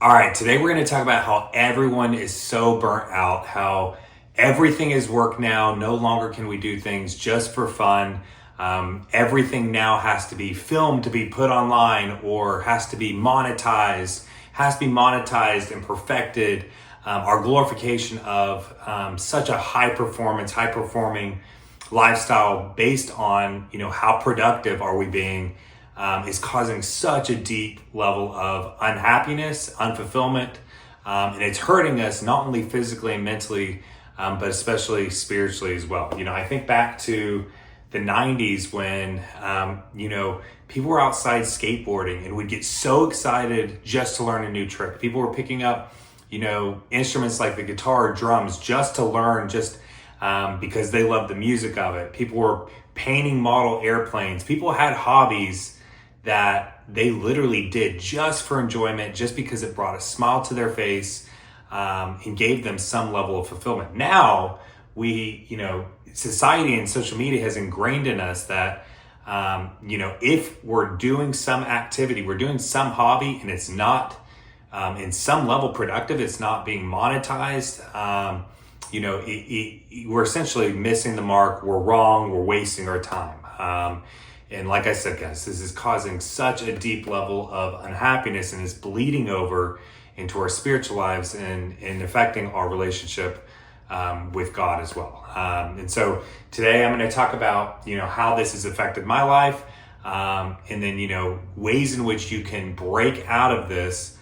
All right, today we're going to talk about how everyone is so burnt out, how everything is work now. No longer can we do things just for fun. Everything now has to be filmed to be put online or has to be monetized, and perfected. Our glorification of such a high performing lifestyle based on, how productive are we being, is causing such a deep level of unhappiness, unfulfillment, and it's hurting us not only physically and mentally, but especially spiritually as well. I think back to the 90s when, people were outside skateboarding and would get so excited just to learn a new trick. People were picking up, instruments like the guitar or drums just to learn, because they loved the music of it. People were painting model airplanes. People had hobbies that they literally did just for enjoyment, just because it brought a smile to their face, and gave them some level of fulfillment. Now, society and social media has ingrained in us that, if we're doing some activity, we're doing some hobby, and it's not, in some level productive, it's not being monetized, we're essentially missing the mark. We're wrong. We're wasting our time. And like I said, guys, this is causing such a deep level of unhappiness and is bleeding over into our spiritual lives and affecting our relationship with God as well. And so today I'm going to talk about, how this has affected my life, and then, ways in which you can break out of this,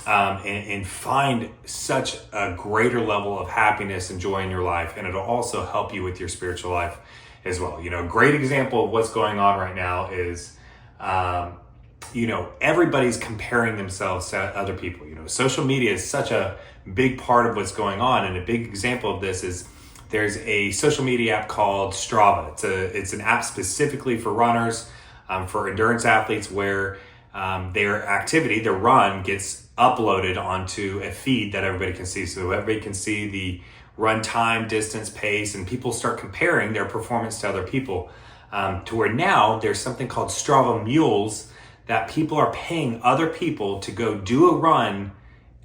and find such a greater level of happiness and joy in your life. And it'll also help you with your spiritual life as well. A great example of what's going on right now is, everybody's comparing themselves to other people. Social media is such a big part of what's going on. And a big example of this is there's a social media app called Strava. It's an app specifically for runners, for endurance athletes, where their activity, their run, gets uploaded onto a feed that everybody can see. So everybody can see the run time, distance, pace, and people start comparing their performance to other people, to where now there's something called Strava Mules that people are paying other people to go do a run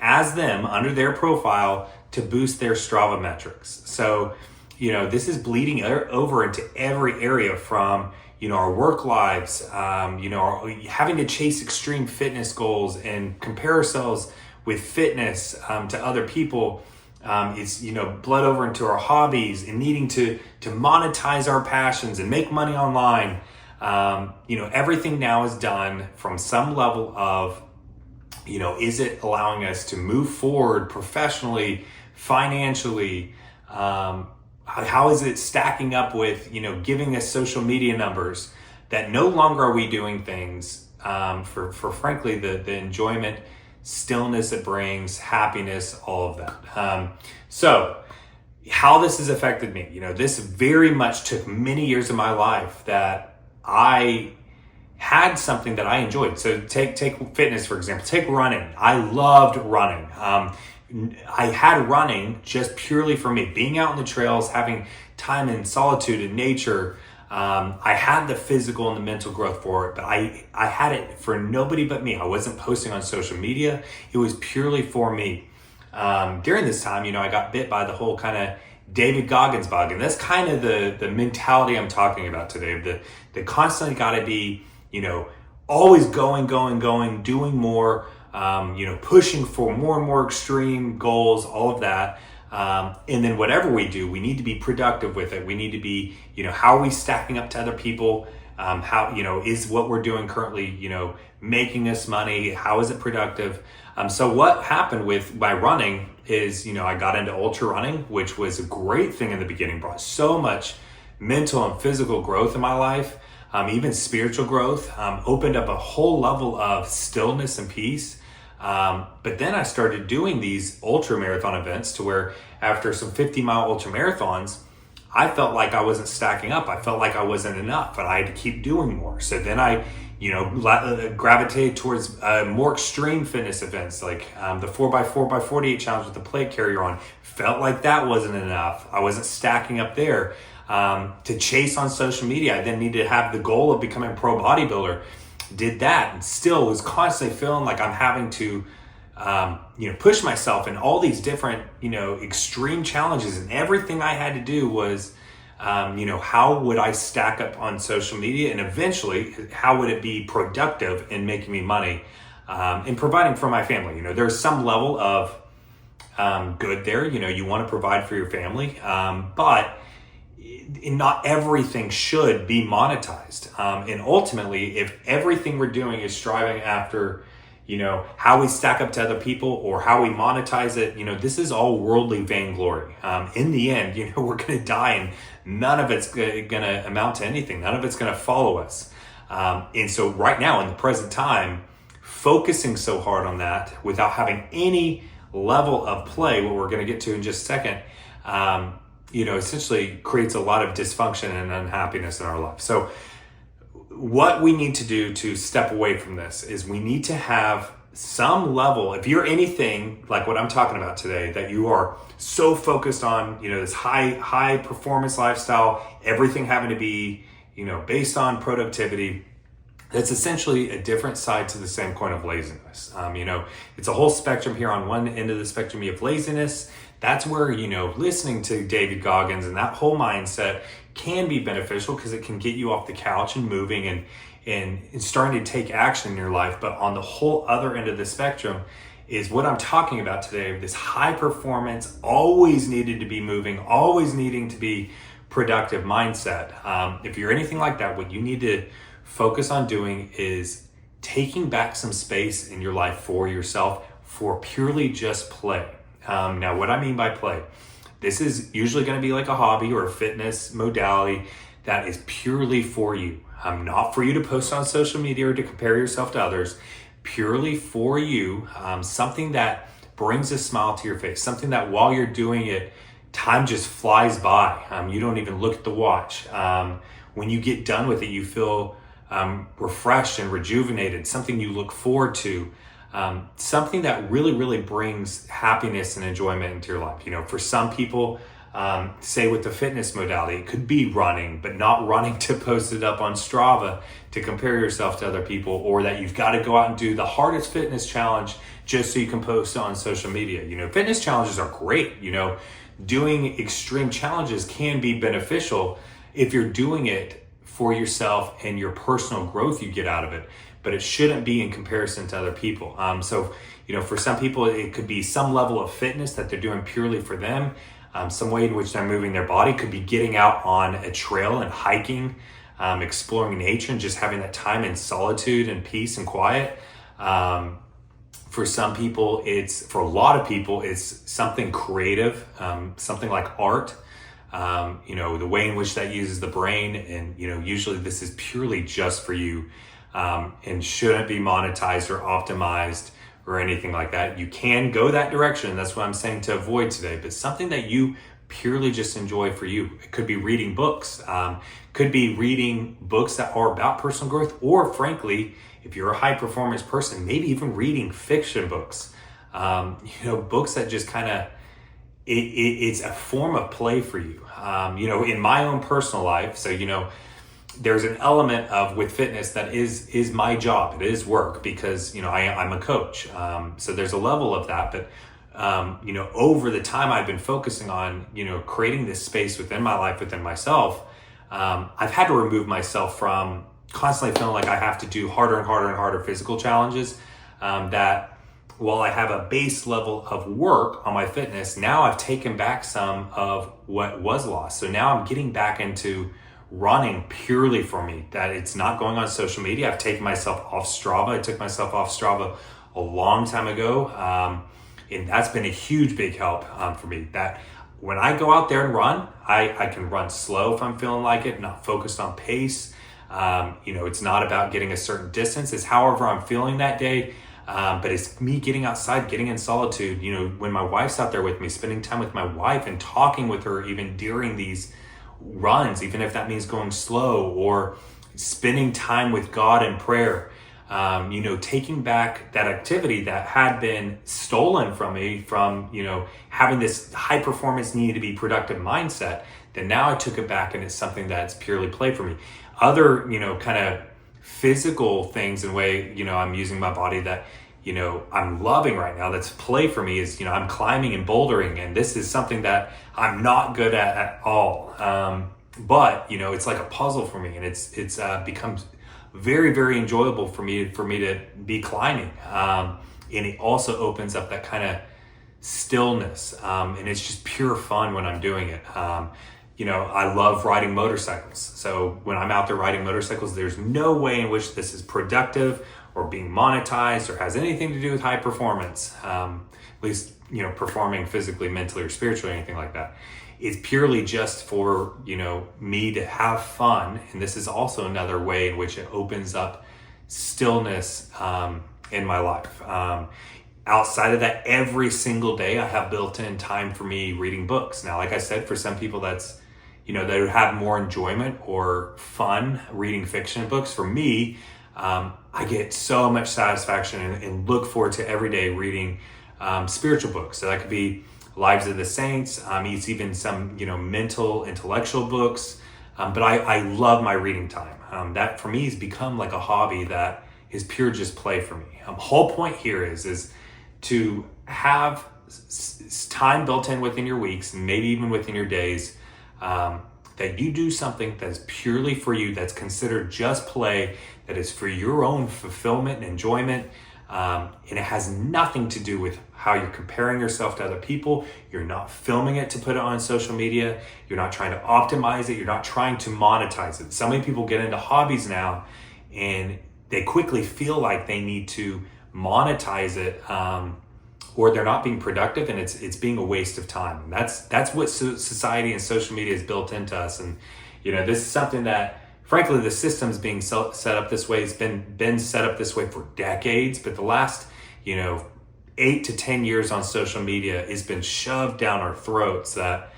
as them under their profile to boost their Strava metrics. So, this is bleeding over into every area from, our work lives, having to chase extreme fitness goals and compare ourselves with fitness to other people. It's, bled over into our hobbies and needing to monetize our passions and make money online. Everything now is done from some level of, is it allowing us to move forward professionally, financially? How is it stacking up with, giving us social media numbers that no longer are we doing things for frankly, the enjoyment, stillness it brings, happiness, all of that. So how this has affected me, this very much took many years of my life that I had something that I enjoyed. So take fitness, for example, take running. I loved running. I had running just purely for me, being out in the trails, having time in solitude and nature. I had the physical and the mental growth for it, but I had it for nobody but me. I wasn't posting on social media. It was purely for me. During this time, I got bit by the whole kind of David Goggins bug. And that's kind of the mentality I'm talking about today. The constantly got to be, always going, doing more, pushing for more and more extreme goals, all of that. And then whatever we do, we need to be productive with it. We need to be, how are we stacking up to other people? How, is what we're doing currently, making us money? How is it productive? So what happened by running is, I got into ultra running, which was a great thing in the beginning, brought so much mental and physical growth in my life, even spiritual growth, opened up a whole level of stillness and peace. But then I started doing these ultra marathon events to where after some 50-mile ultra marathons, I felt like I wasn't stacking up. I felt like I wasn't enough, but I had to keep doing more. So then I, gravitated towards more extreme fitness events, like the 4x48 challenge with the plate carrier on. Felt like that wasn't enough. I wasn't stacking up there. To chase on social media, I then needed to have the goal of becoming a pro bodybuilder. Did that and still was constantly feeling like I'm having to push myself in all these different, extreme challenges. And everything I had to do was, how would I stack up on social media? And eventually, how would it be productive in making me money and providing for my family? There's some level of good there. You want to provide for your family, but not everything should be monetized. And ultimately, if everything we're doing is striving after, how we stack up to other people or how we monetize it, this is all worldly vainglory. In the end, we're going to die and none of it's going to amount to anything. None of it's going to follow us. And so right now in the present time, focusing so hard on that without having any level of play, what we're going to get to in just a second, essentially creates a lot of dysfunction and unhappiness in our life. So what we need to do to step away from this is we need to have some level, if you're anything like what I'm talking about today, that you are so focused on, this high performance lifestyle, everything having to be, based on productivity, that's essentially a different side to the same coin of laziness. It's a whole spectrum here. On one end of the spectrum, you have laziness. That's where, listening to David Goggins and that whole mindset can be beneficial because it can get you off the couch and moving and starting to take action in your life. But on the whole other end of the spectrum is what I'm talking about today, this high performance, always needed to be moving, always needing to be productive mindset. If you're anything like that, what you need to focus on doing is taking back some space in your life for yourself for purely just play. Now, what I mean by play, this is usually going to be like a hobby or a fitness modality that is purely for you. Not for you to post on social media or to compare yourself to others, purely for you, something that brings a smile to your face, something that while you're doing it, time just flies by. You don't even look at the watch. When you get done with it, you feel refreshed and rejuvenated, something you look forward to. Something that really, really brings happiness and enjoyment into your life. For some people, say with the fitness modality, it could be running, but not running to post it up on Strava to compare yourself to other people, or that you've got to go out and do the hardest fitness challenge just so you can post it on social media. Fitness challenges are great. Doing extreme challenges can be beneficial if you're doing it for yourself and your personal growth you get out of it. But it shouldn't be in comparison to other people. So for some people, it could be some level of fitness that they're doing purely for them. Some way in which they're moving their body could be getting out on a trail and hiking, exploring nature and just having that time in solitude and peace and quiet. For some people, for a lot of people, it's something creative, something like art. The way in which that uses the brain. And, usually this is purely just for you. And shouldn't be monetized or optimized or anything like that. You can go that direction. That's what I'm saying to avoid today, but something that you purely just enjoy for you. It could be reading books, could be reading books that are about personal growth, or frankly, if you're a high performance person, maybe even reading fiction books, books that just kind of, it's a form of play for you. In my own personal life, so, there's an element of with fitness that is my job. It is work because, I'm a coach. So there's a level of that, but, over the time I've been focusing on, creating this space within my life, within myself, I've had to remove myself from constantly feeling like I have to do harder and harder and harder physical challenges, that while I have a base level of work on my fitness, now I've taken back some of what was lost. So now I'm getting back into running purely for me, that it's not going on social media. I've taken myself off Strava. I took myself off Strava a long time ago. And that's been a huge, big help for me, that when I go out there and run, I can run slow if I'm feeling like it, not focused on pace. It's not about getting a certain distance. It's however I'm feeling that day. But it's me getting outside, getting in solitude. When my wife's out there with me, spending time with my wife and talking with her even during these runs, even if that means going slow, or spending time with God in prayer, taking back that activity that had been stolen from me from, having this high performance need to be productive mindset, then now I took it back and it's something that's purely play for me. Other, kind of physical things in way, I'm using my body that, I'm loving right now, that's play for me, is, I'm climbing and bouldering, and this is something that I'm not good at all. But, it's like a puzzle for me, and it's becomes very, very enjoyable for me to be climbing. And it also opens up that kind of stillness, and it's just pure fun when I'm doing it. I love riding motorcycles. So when I'm out there riding motorcycles, there's no way in which this is productive or being monetized or has anything to do with high performance, at least, performing physically, mentally, or spiritually, or anything like that. It's purely just for, me to have fun. And this is also another way in which it opens up stillness in my life. Outside of that, every single day I have built in time for me reading books. Now, like I said, for some people that's, they would have more enjoyment or fun reading fiction books. For me, I get so much satisfaction and look forward to every day reading spiritual books. So that could be Lives of the Saints. It's even some, mental, intellectual books. But I love my reading time. That for me has become like a hobby that is pure just play for me. Whole point here is to have time built in within your weeks, and maybe even within your days, that you do something that's purely for you, that's considered just play, that is for your own fulfillment and enjoyment. And it has nothing to do with how you're comparing yourself to other people. You're not filming it to put it on social media. You're not trying to optimize it. You're not trying to monetize it. So many people get into hobbies now and they quickly feel like they need to monetize it, or they're not being productive, and it's being a waste of time. And that's what society and social media is built into us. And this is something that, frankly, the system's being set up this way. It's been set up this way for decades, but the last 8 to 10 years on social media has been shoved down our throats that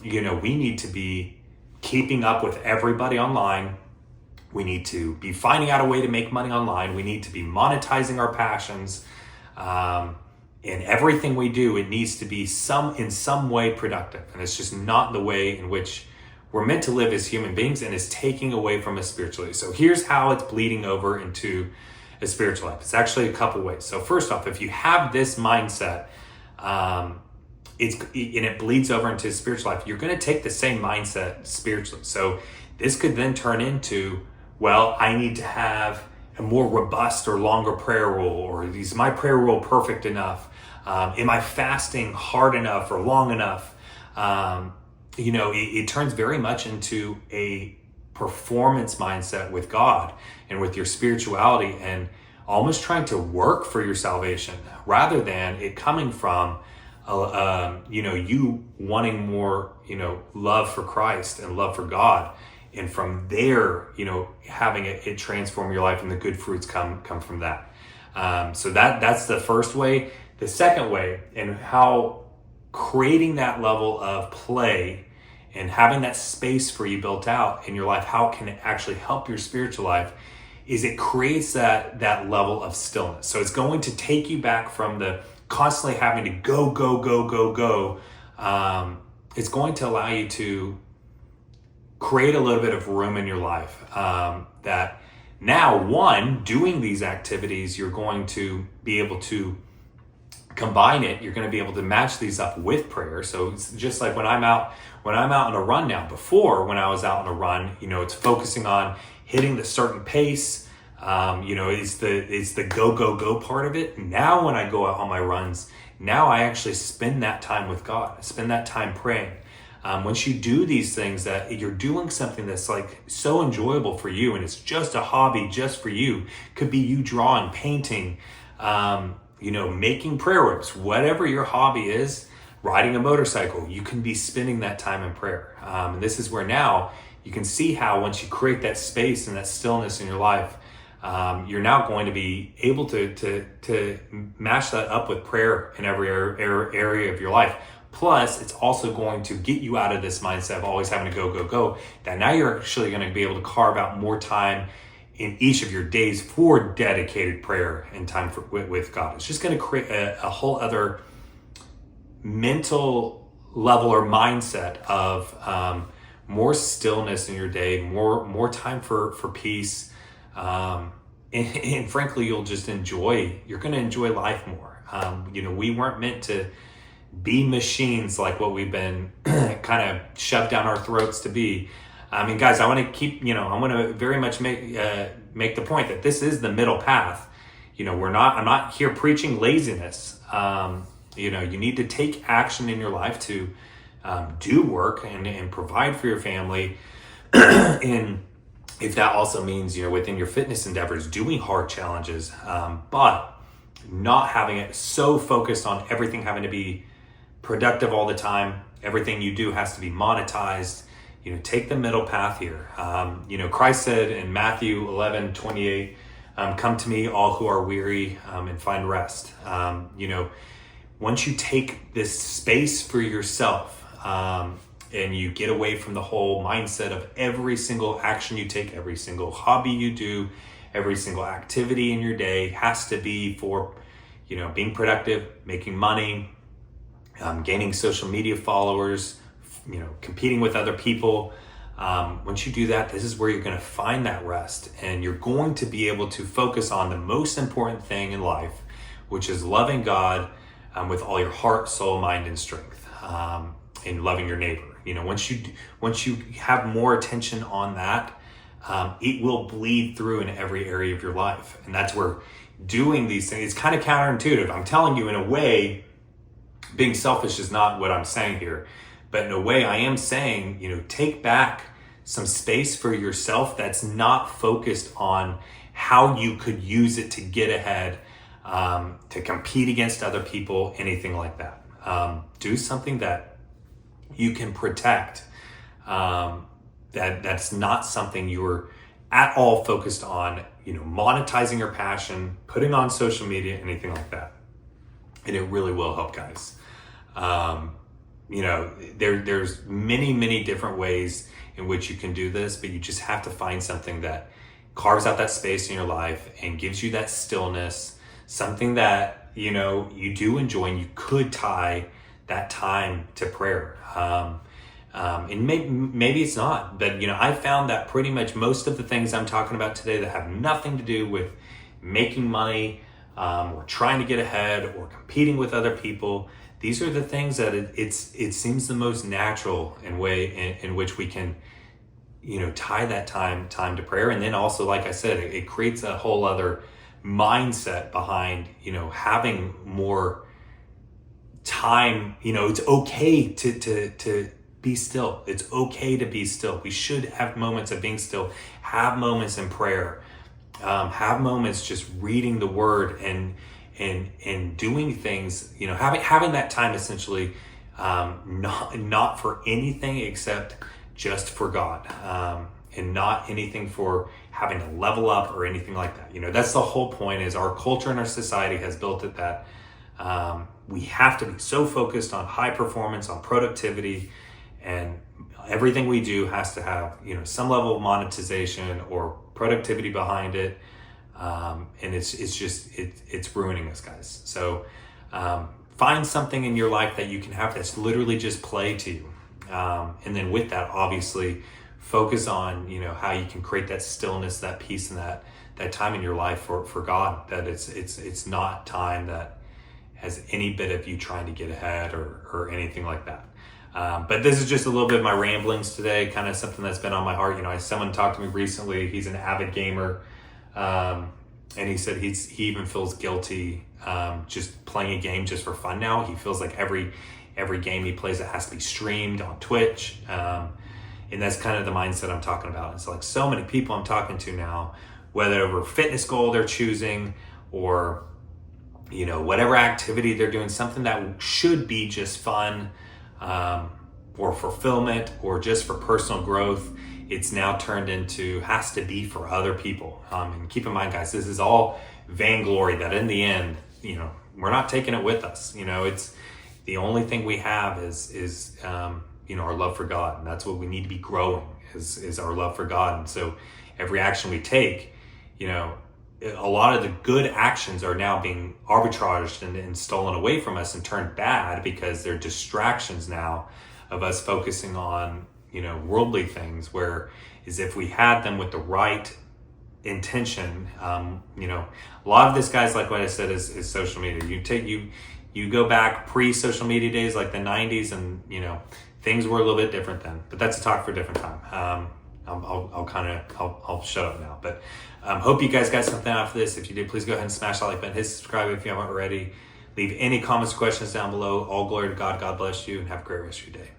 we need to be keeping up with everybody online. We need to be finding out a way to make money online. We need to be monetizing our passions. And everything we do, it needs to be in some way productive. And it's just not the way in which we're meant to live as human beings, and is taking away from us spiritually. So here's how it's bleeding over into a spiritual life. It's actually a couple ways. So first off, if you have this mindset, and it bleeds over into spiritual life, you're going to take the same mindset spiritually. So this could then turn into, well, I need to have a more robust or longer prayer rule, or is my prayer rule perfect enough? Am I fasting hard enough or long enough? It turns very much into a performance mindset with God and with your spirituality, and almost trying to work for your salvation rather than it coming from, you wanting more, love for Christ and love for God. And from there, having it transform your life, and the good fruits come from that. So that's the first way. The second way, and how creating that level of play and having that space for you built out in your life, how can it actually help your spiritual life, is it creates that level of stillness. So it's going to take you back from the constantly having to go. It's going to allow you to create a little bit of room in your life, that now, doing these activities, you're going to be able to combine it. You're going to be able to match these up with prayer. So it's just like when I'm out on a run now. Before, when I was out on a run, it's focusing on hitting the certain pace. It's the go part of it. Now, when I go out on my runs, now I actually spend that time with God. I spend that time praying. Once you do these things, that you're doing something that's like so enjoyable for you, and it's just a hobby just for you. Could be you drawing, painting, making prayer ropes, whatever your hobby is, riding a motorcycle, you can be spending that time in prayer. And this is where now you can see how once you create that space and that stillness in your life, you're now going to be able to match that up with prayer in every area of your life. Plus, it's also going to get you out of this mindset of always having to go, that now you're actually going to be able to carve out more time in each of your days for dedicated prayer and time with God. It's just going to create a whole other mental level or mindset of more stillness in your day, more time for peace, and frankly, you're going to enjoy life more. We weren't meant to be machines like what we've been kind of shoved down our throats to be. I mean, guys, I want to very much make the point that this is the middle path. I'm not here preaching laziness. You need to take action in your life to do work and provide for your family. And if that also means, within your fitness endeavors, doing hard challenges, but not having it so focused on everything having to be productive all the time. Everything you do has to be monetized. Take the middle path here. Christ said in Matthew 11:28, come to me, all who are weary, and find rest. Once you take this space for yourself, and you get away from the whole mindset of every single action you take, every single hobby you do, every single activity in your day has to be for, being productive, making money, gaining social media followers, competing with other people. Once you do that, this is where you're going to find that rest, and you're going to be able to focus on the most important thing in life, which is loving God with all your heart, soul, mind, and strength, and loving your neighbor. Once you have more attention on that, it will bleed through in every area of your life, and that's where doing these things, it's kind of counterintuitive. I'm telling you, in a way, being selfish is not what I'm saying here, but in a way I am saying, take back some space for yourself that's not focused on how you could use it to get ahead, to compete against other people, anything like that. Do something that you can protect, that's not something you're at all focused on, monetizing your passion, putting on social media, anything like that. And it really will help, guys. There's many different ways in which you can do this, but you just have to find something that carves out that space in your life and gives you that stillness, something that, you do enjoy, and you could tie that time to prayer. And maybe it's not, but I found that pretty much most of the things I'm talking about today that have nothing to do with making money, or trying to get ahead, or competing with other people, these are the things that it seems the most natural way in which we can, tie that time to prayer. And then also, like I said, it creates a whole other mindset behind, having more time. It's okay to be still. It's okay to be still. We should have moments of being still, have moments in prayer, have moments just reading the word and doing things, having that time essentially, not for anything except just for God, and not anything for having to level up or anything like that. That's the whole point, is our culture and our society has built it that we have to be so focused on high performance, on productivity, and everything we do has to have, some level of monetization or productivity behind it. And it's ruining us, guys. So find something in your life that you can have that's literally just play to you. And then with that, obviously, focus on, how you can create that stillness, that peace, and that time in your life for God, that it's not time that has any bit of you trying to get ahead or anything like that. But this is just a little bit of my ramblings today, kind of something that's been on my heart. Someone talked to me recently, he's an avid gamer, and he said he even feels guilty just playing a game just for fun now. He feels like every game he plays, it has to be streamed on Twitch, and that's kind of the mindset I'm talking about. It's like so many people I'm talking to now, whether over fitness goal they're choosing, or whatever activity they're doing, something that should be just fun, or fulfillment, or just for personal growth, it's now turned into, has to be for other people. And keep in mind, guys, this is all vainglory, that in the end, we're not taking it with us. It's the only thing we have is our love for God. And that's what we need to be growing, is our love for God. And so every action we take, a lot of the good actions are now being arbitraged and stolen away from us and turned bad, because they're distractions now of us focusing on, worldly things, where as if we had them with the right intention. You know, a lot of this, guys, like what I said, is social media. You go back pre-social media days, like the 90s, and you know, things were a little bit different then. But that's a talk for a different time. I'll shut up now. But hope you guys got something out of this. If you did, please go ahead and smash that like button, hit subscribe if you haven't already. Leave any comments or questions down below. All glory to God. God bless you, and have a great rest of your day.